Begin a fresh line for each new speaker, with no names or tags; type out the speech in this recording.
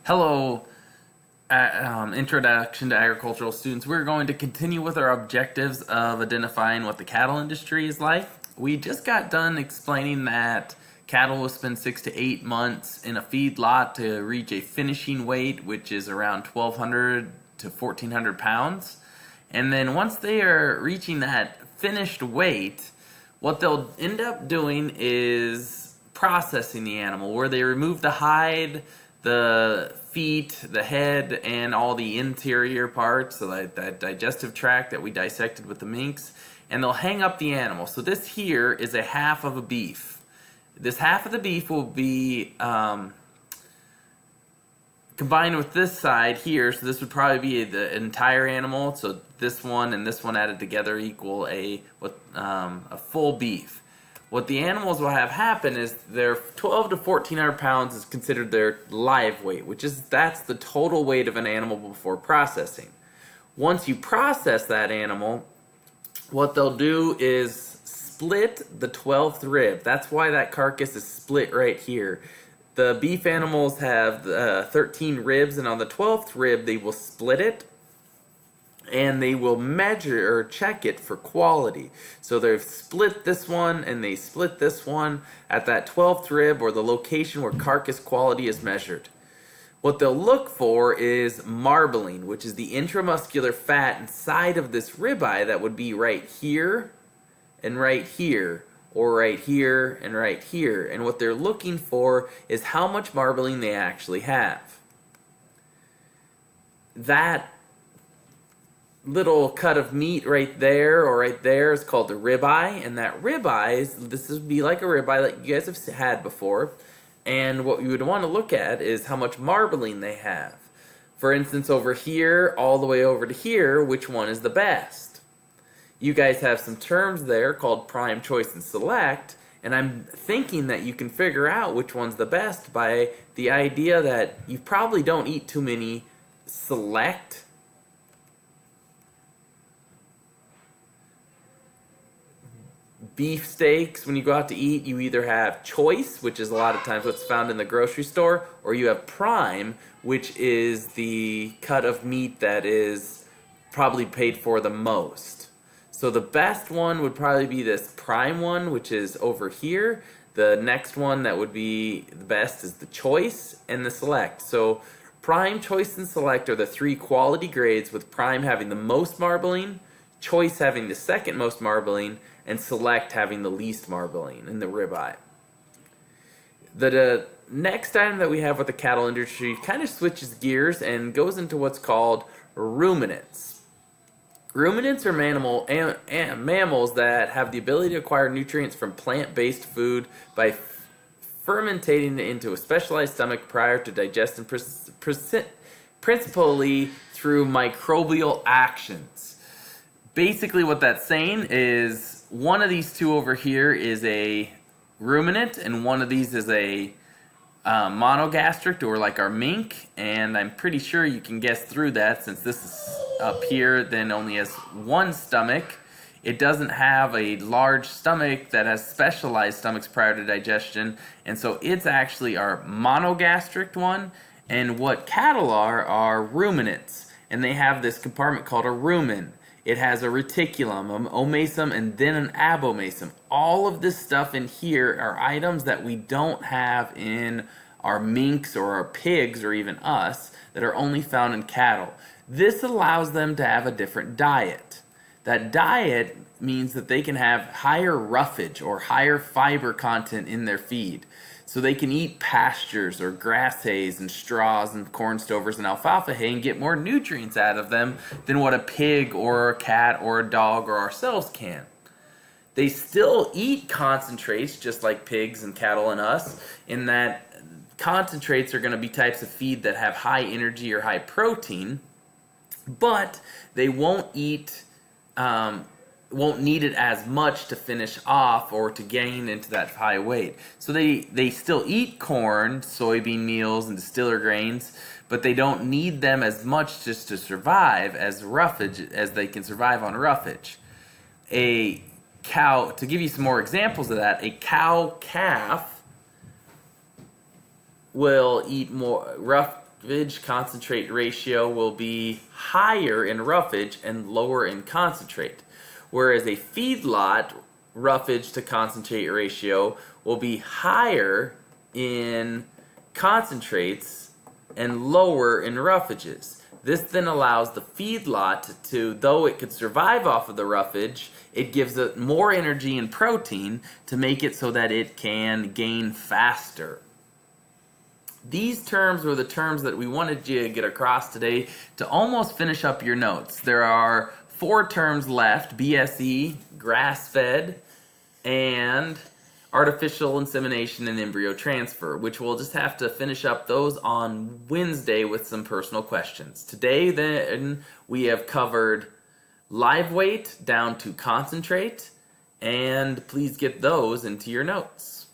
Hello, Introduction to Agricultural students. We're going to continue with our objectives of identifying what the cattle industry is like. We just got done explaining that cattle will spend 6 to 8 months in a feedlot to reach a finishing weight, which is around 1,200 to 1,400 pounds. And then once they are reaching that finished weight, what they'll end up doing is processing the animal, where they remove the hide, the feet, the head, and all the interior parts, so that digestive tract that we dissected with the minks, and they'll hang up the animal. So this here is a half of a beef. This half of the beef will be combined with this side here, so this would probably be the entire animal. So this one and this one added together equal a full beef. What the animals will have happen is their 12 to 1,400 pounds is considered their live weight, that's the total weight of an animal before processing. Once you process that animal, what they'll do is split the 12th rib. That's why that carcass is split right here. The beef animals have 13 ribs, and on the 12th rib they will split it, and they will measure or check it for quality. So they've split this one and they split this one at that 12th rib, or the location where carcass quality is measured. What they'll look for is marbling, which is the intramuscular fat inside of this ribeye that would be right here and right here, or right here and right here. And what they're looking for is how much marbling they actually have. That little cut of meat right there or right there is called the ribeye, and that ribeye, this would be like a ribeye that you guys have had before, and what you would want to look at is how much marbling they have. For instance, over here all the way over to here, which one is the best? You guys have some terms there called prime, choice, and select, and I'm thinking that you can figure out which one's the best by the idea that you probably don't eat too many select beef steaks. When you go out to eat, you either have choice, which is a lot of times what's found in the grocery store, or you have prime, which is the cut of meat that is probably paid for the most. So the best one would probably be this prime one, which is over here. The next one that would be the best is the choice and the select. So prime, choice, and select are the three quality grades, with prime having the most marbling, choice having the second most marbling, and select having the least marbling in the ribeye. The next item that we have with the cattle industry kind of switches gears and goes into what's called ruminants. Ruminants are mammals that have the ability to acquire nutrients from plant-based food by fermentating it into a specialized stomach prior to digestion, principally through microbial actions. Basically what that's saying is one of these two over here is a ruminant, and one of these is a monogastric, or like our mink, and I'm pretty sure you can guess through that, since this is up here then only has one stomach. It doesn't have a large stomach that has specialized stomachs prior to digestion, and so it's actually our monogastric one. And what cattle are ruminants, and they have this compartment called a rumen. It has a reticulum, an omasum, and then an abomasum. All of this stuff in here are items that we don't have in our minks or our pigs or even us, that are only found in cattle. This allows them to have a different diet. That diet means that they can have higher roughage or higher fiber content in their feed. So they can eat pastures or grass hays and straws and corn stovers and alfalfa hay and get more nutrients out of them than what a pig or a cat or a dog or ourselves can. They still eat concentrates just like pigs and cattle and us, in that concentrates are going to be types of feed that have high energy or high protein, but they won't need it as much to finish off or to gain into that high weight. So they still eat corn, soybean meals, and distiller grains, but they don't need them as much just to survive as they can survive on roughage. A cow, to give you some more examples of that, a cow calf will eat more roughage concentrate ratio will be higher in roughage and lower in concentrate, whereas a feedlot roughage to concentrate ratio will be higher in concentrates and lower in roughages. This then allows the feedlot to, though it could survive off of the roughage, it gives it more energy and protein to make it so that it can gain faster. These terms were the terms that we wanted you to get across today to almost finish up your notes. There are 4 terms left: BSE, grass-fed, and artificial insemination and embryo transfer, which we'll just have to finish up those on Wednesday with some personal questions. Today, then, we have covered live weight down to concentrate, and please get those into your notes.